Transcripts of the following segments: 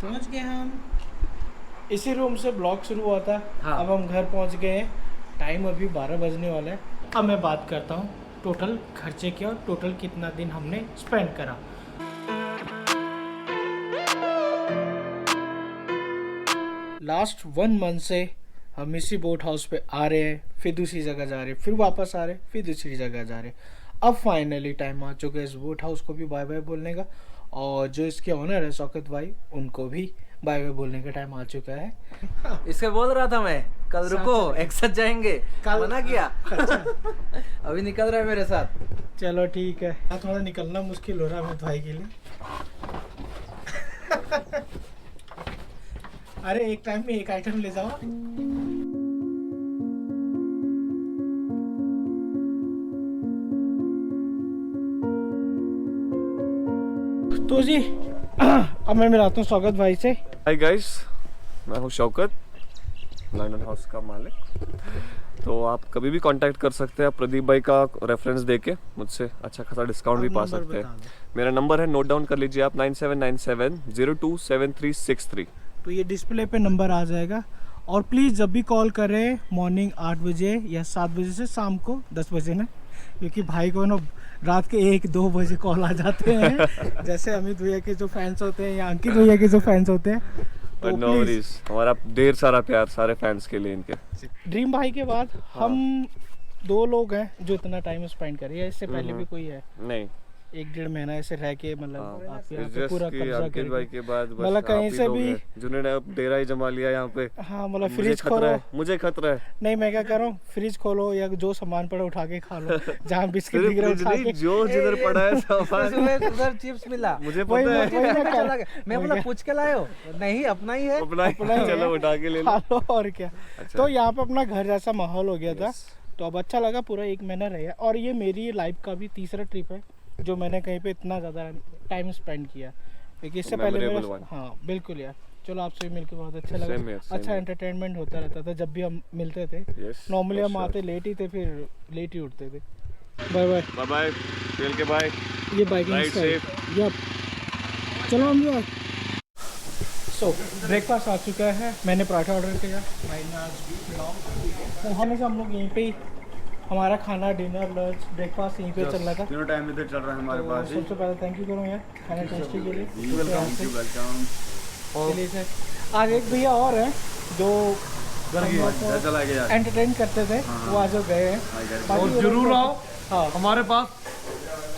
पहुंच गए हम। इसी रूम से ब्लॉग शुरू हुआ था। हाँ। अब हम घर पहुंच गए हैं। टाइम अभी 12 बजने वाला है। अब मैं बात करता हूँ टोटल खर्चे की और टोटल कितना दिन हमने स्पेंड करा। लास्ट 1 मंथ से हम इसी बोट हाउस पे आ रहे हैं, फिर दूसरी जगह जा रहे हैं, फिर वापस आ रहे हैं, फिर दूसरी जगह जा रहे हैं। अब फाइनली टाइम आ चुका है इस बोट हाउस को भी बाय बाय बोलने का, और जो इसके ओनर है शौकत भाई, उनको भी बाय बाय बोलने का टाइम आ चुका है। इसके बोल रहा था मैं कल रुको एक साथ जाएंगे, कल मना किया। अभी निकल रहा है मेरे साथ। चलो ठीक है। थोड़ा निकलना मुश्किल हो रहा है अमित भाई के लिए। अरे एक टाइम में एक आइटम ले जाओ। तो जी अब मैं मिलाता हूँ शौकत भाई से। हाय गाइस, मैं हूँ शौकत, लाइन हाउस का मालिक। तो आप कभी भी कांटेक्ट कर सकते हैं। आप प्रदीप भाई का रेफरेंस देके मुझसे अच्छा खासा डिस्काउंट भी पा सकते हैं। मेरा नंबर है, नोट डाउन कर लीजिए आप, 9797027363। तो ये डिस्प्ले पे नंबर आ जाएगा। और प्लीज़ जब भी कॉल करें मॉर्निंग 8 बजे या 7 बजे से शाम को 10 बजे ना, क्योंकि भाई को ना रात के 1-2 बजे कॉल आ जाते हैं। जैसे अमित भैया के जो फैंस होते हैं या अंकित भैया के जो फैंस होते हैं। तो नो वरीज, हमारा ढेर सारा प्यार सारे फैंस के लिए इनके। ड्रीम भाई के बाद हम 2 लोग हैं जो इतना टाइम स्पेंड कर रहे हैं। इससे पहले भी कोई है नहीं, 1-1.5 महीना ऐसे रह के, मतलब आप यहाँ पे जस्ट पूरा कि कब्जा अंकित भाई के बाद बस मतलब कहीं से भी जिन्होंने अब डेरा ही जमा लिया यहाँ पे। हाँ, मतलब फ्रिज खोलो, मुझे खतरा है। नहीं मैं क्या कर रहा हूँ, फ्रिज खोलो या जो सामान पड़ा उठा के खा लो। जहाँ बिस्किट दिख रहा है उठा के। जो जिधर पड़ा है सामान। उधर चिप्स मिला, मुझे पता है। मैं बोला पूछ के लाए हो? नहीं, अपना ही है। अपना ही, चलो उठा के ले लो। खा लो और क्या। तो यहाँ पे अपना घर जैसा माहौल हो गया था। तो अब अच्छा लगा, पूरा 1 महीना रहा। और ये मेरी लाइफ का भी तीसरा ट्रिप है जो मैंने कहीं पे इतना ज़्यादा टाइम स्पेंड किया, क्योंकि इससे पहले मेरा, हाँ बिल्कुल यार। चलो आपसे मिलकर बहुत अच्छा लगा। अच्छा एंटरटेनमेंट होता रहता था जब भी हम मिलते थे। नॉर्मली हम आते लेट ही थे, फिर लेट ही उठते थे। बाय बाय बाय बाय, खेल के बाय। ये बाइकिंग सेफ। यप, चलो हम लोग। सो ब्रेकफास्ट आ चुका है। मैंने पराठा ऑर्डर किया, भाई ने आज पुलाव। खाने से हम लोग यहीं पे ही, हमारा खाना, डिनर, लंच, ब्रेकफास्ट यहीं पे चल रहा था। तीनों टाइम इधर चल रहा है हमारे पास। सबसे पहले थैंक यू करूँ यार खाना टेस्टी के लिए। वेलकम। चलिए सर, आज एक भैया और हैं जो एंटरटेन करते थे, वो आज गए हैं। और जरूर आओ। हाँ, हमारे पास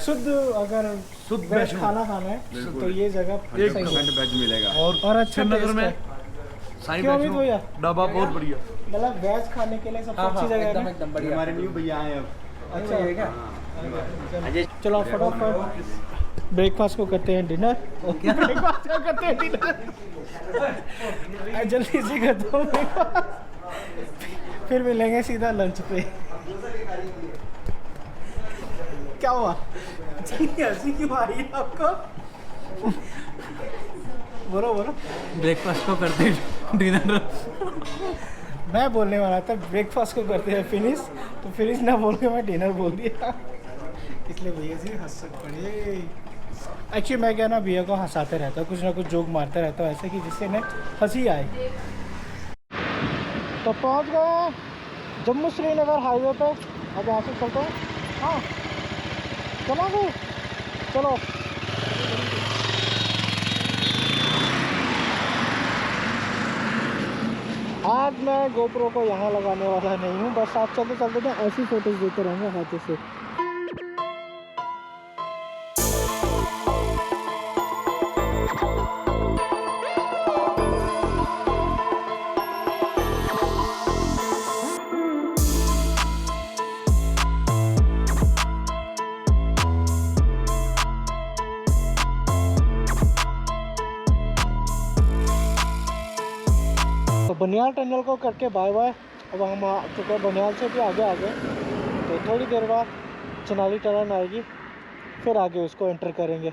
शुद्ध अगर वेज खाना खाना है तो ये जगह वेज मिलेगा। और अच्छा नगर में क्यों भी भैया ढाबा बहुत बढ़िया, मतलब वेज खाने के लिए सबसे अच्छी जगह है। एकदम बढ़िया। हमारे न्यू भैया आए अब। अच्छा है क्या? चलो फटाफट ब्रेकफास्ट को करते हैं डिनर। ब्रेकफास्ट को करते हैं डिनर। जल्दी से कर दो ब्रेकफास्ट, फिर मिलेंगे सीधा लंच पे। क्या हुआ? हंसी क्यों आ रही है आपको? बोलो बोलो। ब्रेकफास्ट को करते डिनर। मैं बोलने वाला था ब्रेकफास्ट को करते हैं फिनिश, तो फिनिश ना बोल के मैं डिनर बोल दिया, इसलिए भैया जी हंस पड़े। एक्चुअली मैं क्या ना भैया को हंसाते रहता हूँ, कुछ ना कुछ जोक मारता रहता हूँ ऐसे कि जिससे ना हंसी आए। तो पहुँच गए जम्मू श्रीनगर हाईवे पे। अब यहाँ से चलते हैं। हाँ चलोगे? चलो। आज मैं गोप्रो को यहाँ लगाने वाला नहीं हूँ, बस आप चलते चलते तो ऐसी फोटोज देते रहेंगे हाथों से। तो बनियाल टनल को करके बाय बाय। अब हम आ चुके हैं बनियाल से भी आगे आगे, तो थोड़ी देर बाद चनाली टनल आएगी, फिर आगे उसको एंटर करेंगे।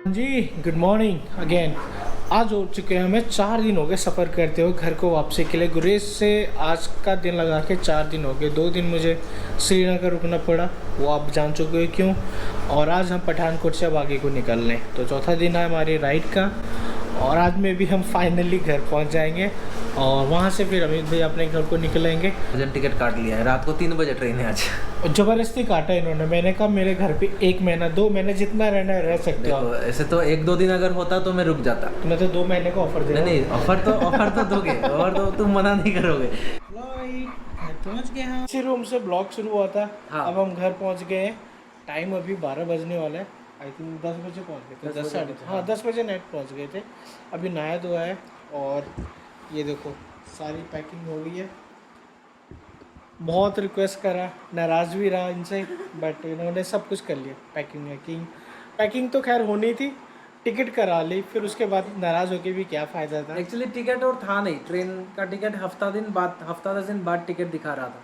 जी गुड मॉर्निंग अगेन। आज हो चुके हैं हमें 4 दिन हो गए सफ़र करते हुए घर को वापसी के लिए। गुरेज से आज का दिन लगा के 4 दिन हो गए। 2 दिन मुझे श्रीनगर रुकना पड़ा, वो आप जान चुके हो क्यों। और आज हम पठानकोट से अब आगे को निकल रहे हैं, तो चौथा दिन है हमारी राइड का। और आज में भी हम फाइनली घर पहुंच जाएंगे और वहां से फिर अमित भाई अपने घर को निकलेंगे। टिकट काट लिया है, रात को 3 बजे ट्रेन है आज। और ज़बरदस्ती काटा इन्होंने। मैंने कहा मेरे घर पे 1 महीना 2 महीने जितना रहना है रह सकते हो। ऐसे तो 1-2 दिन अगर होता तो मैं रुक जाता। मैं तो 2 महीने का ऑफर दे रहा हूं। नहीं ऑफर तो दोगे, और तो तुम मना नहीं करोगे। पहुंच गए हैं। इसी रूम से ब्लॉग शुरू हुआ था। हाँ। अब हम घर पहुंच गए हैं। टाइम अभी 12 बजने वाला है। आई थिंक 10 बजे पहुंच गए थे। 10 साढ़े हाँ 10 बजे नाइट पहुंच गए थे। अभी नहाया धोया है और ये देखो सारी पैकिंग हो गई है। बहुत रिक्वेस्ट करा, नाराज़ भी रहा इनसे, बट इन्होंने सब कुछ कर लिया। पैकिंग तो खैर होनी थी, टिकट करा ली, फिर उसके बाद नाराज़ होके भी क्या फ़ायदा था। एक्चुअली टिकट और था नहीं, ट्रेन का टिकट हफ्ता 10 दिन बाद टिकट दिखा रहा था।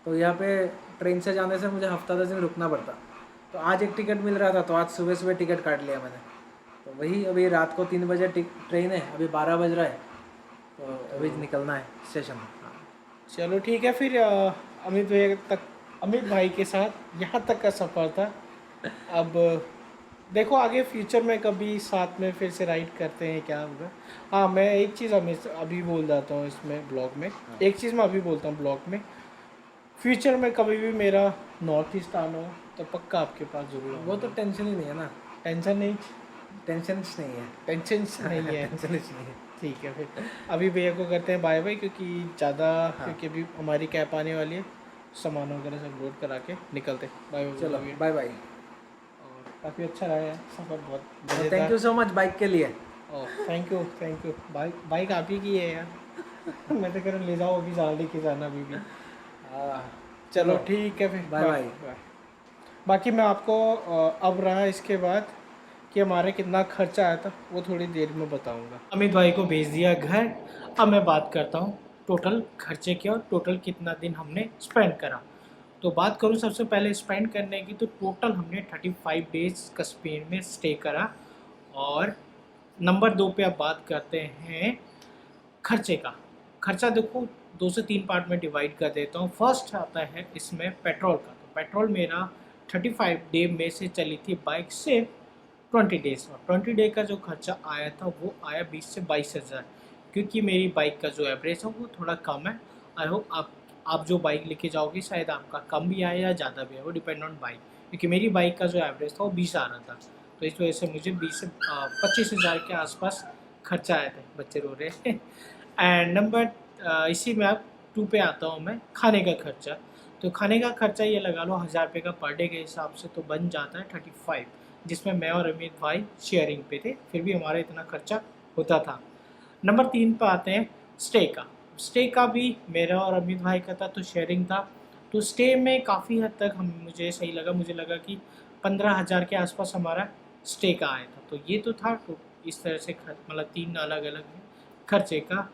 तो यहाँ पे ट्रेन से जाने से मुझे हफ्ता 10 दिन रुकना पड़ता। तो आज एक टिकट मिल रहा था, तो आज सुबह टिकट काट लिया मैंने। तो वही अभी रात को 3 बजे ट्रेन है, अभी 12 बज रहा है, तो अभी निकलना है स्टेशन। चलो ठीक है फिर। अमित भाई के साथ यहाँ तक का सफ़र था। अब देखो आगे फ्यूचर में कभी साथ में फिर से राइड करते हैं, क्या होगा। हाँ मैं एक चीज़ अभी बोल जाता हूँ इसमें ब्लॉग में। एक चीज़ मैं अभी बोलता हूँ ब्लॉग में, फ्यूचर में कभी भी मेरा नॉर्थ ईस्ट आना हो तो पक्का आपके पास जरूर आऊंगा। वो तो टेंशन ही नहीं है ना। टेंशन नहीं है। टेंशन नहीं है। टेंशन नहीं है। ठीक है फिर अभी भैया को करते हैं बाय बाय, क्योंकि ज़्यादा क्योंकि अभी हमारी कैब आने वाली है। सामान वगैरह सब लोड करा के निकलते। बाय चलो बाय बाय। और काफ़ी अच्छा रहा है सफ़र, बहुत thank you so much bike के लिए। Thank you. बाइक आप ही की है यार। मैं तो कह रहा ले जाओ अभी, ज़्यादा लेके जाना अभी भी। चलो ठीक है फिर बाय बाय। बाकी मैं आपको अब रहा इसके बाद कि हमारे कितना खर्चा आया था वो थोड़ी देर में बताऊंगा। अमित भाई को भेज दिया घर। अब मैं बात करता हूँ टोटल खर्चे की और टोटल कितना दिन हमने स्पेंड करा। तो बात करूँ सबसे पहले स्पेंड करने की, तो टोटल हमने 35 डेज कश्मीर में स्टे करा। और नंबर 2 पे अब बात करते हैं खर्चे का। खर्चा देखो 2 से 3 पार्ट में डिवाइड कर देता हूँ। फर्स्ट आता है इसमें पेट्रोल का। तो पेट्रोल मेरा 35 डे में से चली थी बाइक से 20 डेज, और 20 डे का जो खर्चा आया था वो आया 20 से 22 हज़ार, क्योंकि मेरी बाइक का जो एवरेज है वो थोड़ा कम है। आई होप आप जो बाइक लेके जाओगे शायद आपका कम भी आए या ज़्यादा भी आए, वो डिपेंड ऑन बाइक। क्योंकि मेरी बाइक का जो एवरेज था वो 20 आ रहा था, तो इस वजह से मुझे 20 से 25 हज़ार के आसपास खर्चा आए थे। बच्चे रो रहे हैं। एंड नंबर इसी में अब 2 पे आता हूँ मैं, खाने का खर्चा। तो खाने का खर्चा ये लगा लो 1000 रुपये का पर डे के हिसाब से तो बन जाता है 35, जिसमें मैं और अमित भाई शेयरिंग पे थे, फिर भी हमारा इतना खर्चा होता था। नंबर 3 पे आते हैं स्टे का। स्टे का भी मेरा और अमित भाई का था, तो शेयरिंग था। तो स्टे में काफ़ी हद तक मुझे सही लगा। मुझे लगा कि 15,000 के आसपास हमारा स्टे का आया था। तो ये तो था तो इस तरह से मतलब 3 अलग अलग खर्चे का।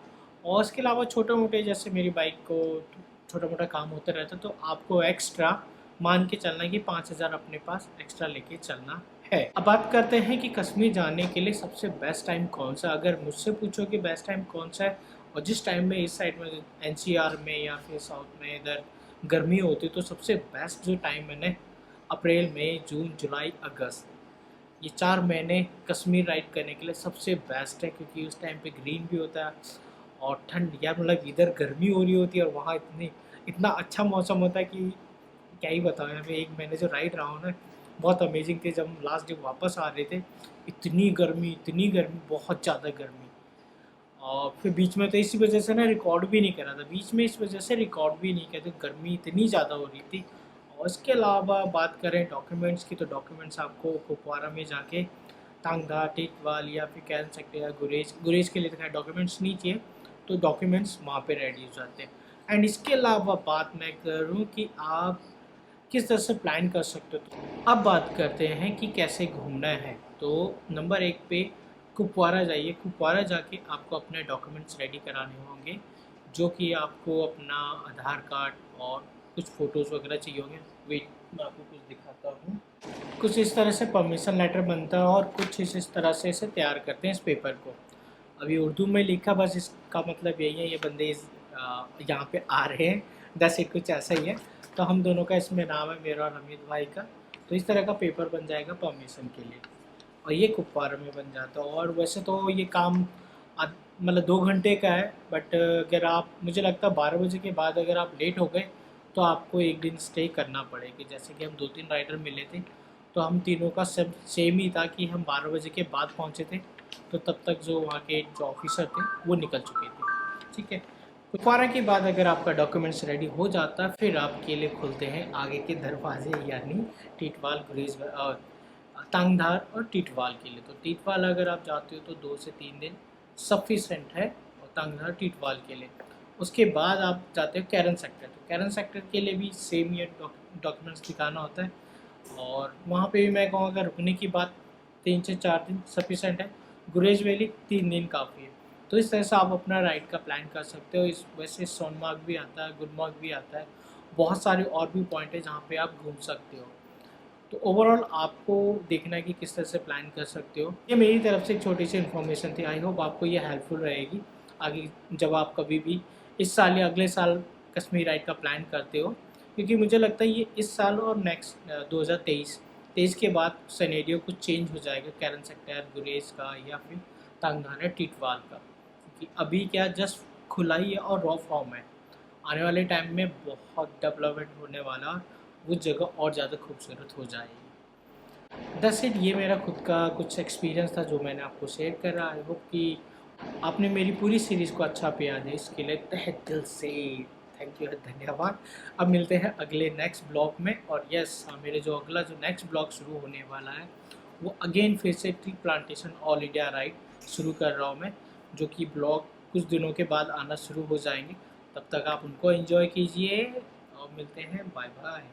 और उसके अलावा छोटे मोटे जैसे मेरी बाइक को छोटा मोटा काम होता रहता, तो आपको एक्स्ट्रा मान के चलना कि 5,000 अपने पास एक्स्ट्रा लेके चलना है। अब बात करते हैं कि कश्मीर जाने के लिए सबसे बेस्ट टाइम कौन सा। अगर मुझसे पूछो कि बेस्ट टाइम कौन सा है, और जिस टाइम में इस साइड में NCR में या फिर साउथ में इधर गर्मी होती, तो सबसे बेस्ट जो टाइम मैंने अप्रैल मई जून जुलाई अगस्त, ये 4 महीने कश्मीर राइड करने के लिए सबसे बेस्ट है। क्योंकि उस टाइम पे ग्रीन भी होता है और ठंड, यार मतलब इधर गर्मी हो रही होती है और वहाँ इतना अच्छा मौसम होता है कि क्या ही बताऊँ। यहाँ पे 1 महीने जो राइड रहा हूँ ना, बहुत अमेजिंग थे। जब लास्ट डे वापस आ रहे थे, इतनी गर्मी, बहुत ज़्यादा गर्मी। और फिर बीच में तो इसी वजह से ना रिकॉर्ड भी नहीं करा था, बीच में इस वजह से रिकॉर्ड भी नहीं किया, तो गर्मी इतनी ज़्यादा हो रही थी। और इसके अलावा बात करें डॉक्यूमेंट्स की, तो डॉक्यूमेंट्स आपको कुपवारा में जाके टांगदा, टिकवाल या फिर कह सकते हैं गुरेज के लिए तो डॉक्यूमेंट्स नहीं चाहिए, तो डॉक्यूमेंट्स वहाँ पे रेडी हो जाते हैं। एंड इसके अलावा बात मैं करूँ कि आप किस तरह से प्लान कर सकते हो, तो अब बात करते हैं कि कैसे घूमना है। तो नंबर 1 पे कुपवारा जाइए। कुपवारा जाके आपको अपने डॉक्यूमेंट्स रेडी कराने होंगे, जो कि आपको अपना आधार कार्ड और कुछ फ़ोटोज़ वगैरह चाहिए होंगे। वेट, मैं आपको कुछ दिखाता हूँ। कुछ इस तरह से परमिशन लेटर बनता है और कुछ इस तरह से इसे तैयार करते हैं इस पेपर को। अभी उर्दू में लिखा, बस इसका मतलब यही है, ये बंदे यहाँ पे आ रहे हैं, दस एक कुछ ऐसा ही है। तो हम दोनों का इसमें नाम है, मेरा और हमीद भाई का। तो इस तरह का पेपर बन जाएगा परमिशन के लिए, और ये कुपवारा में बन जाता है। और वैसे तो ये काम मतलब 2 घंटे का है, बट अगर आप, मुझे लगता है 12 बजे के बाद अगर आप लेट हो गए तो आपको एक दिन स्टे करना पड़ेगी। जैसे कि हम 2-3 राइडर मिले थे, तो हम तीनों का सब सेम ही था कि हम 12 बजे के बाद पहुंचे थे, तो तब तक जो वहाँ के जो ऑफिसर थे वो निकल चुके थे। ठीक है, कुपवारा के बाद अगर आपका डॉक्यूमेंट्स रेडी हो जाता है, फिर आपके लिए खुलते हैं आगे के दरवाजे, यानी टीटवाल, गुरेज और तांगधार और टीटवाल के लिए। तो टीटवाल अगर आप जाते हो तो 2 से 3 दिन सफिशेंट है, और तांगधार टीटवाल के लिए। उसके बाद आप जाते हो कैरन सेक्टर। तो कैरन सेक्टर के लिए भी सेम ये डॉक्यूमेंट्स दिखाना होता है, और वहाँ पे भी मैं कहूँगा रुकने की बात 3 से 4 दिन सफिशेंट है। गुरेज वैली 3 दिन काफ़ी है। तो इस तरह से आप अपना राइड का प्लान कर सकते हो। इस वैसे सोनमार्ग भी आता है, गुलमार्ग भी आता है, बहुत सारे और भी पॉइंट है जहाँ पे आप घूम सकते हो। तो ओवरऑल आपको देखना है कि किस तरह से प्लान कर सकते हो। ये मेरी तरफ से एक छोटी सी इन्फॉर्मेशन थी। आई होप आपको ये हेल्पफुल रहेगी आगे जब आप कभी भी इस साल या अगले साल कश्मीर राइड का प्लान करते हो, क्योंकि मुझे लगता है ये इस साल और नेक्स्ट 2023 के बाद सिनेरियो कुछ चेंज हो जाएगा कैरन सेक्टर, गुरेज का या फिर तांगधार टीटवाल का, क्योंकि अभी क्या जस्ट खुला ही है और रॉ फॉर्म है। आने वाले टाइम में बहुत डेवलपमेंट होने वाला, वो जगह और ज़्यादा खूबसूरत हो जाएगी। दस इट, ये मेरा खुद का कुछ एक्सपीरियंस था जो मैंने आपको शेयर करा। आई होप कि आपने मेरी पूरी सीरीज़ को अच्छा प्यार दिया, इसके लिए तहे दिल से थैंक यू, धन्यवाद। अब मिलते हैं अगले नेक्स्ट ब्लॉग में। और यस, मेरे जो अगला जो नेक्स्ट ब्लॉग शुरू होने वाला है वो अगेन फिर से tree plantation all India ride शुरू कर रहा हूँ मैं, जो कि ब्लॉग कुछ दिनों के बाद आना शुरू हो जाएंगे। तब तक आप उनको एंजॉय कीजिए और मिलते हैं। Bye bye.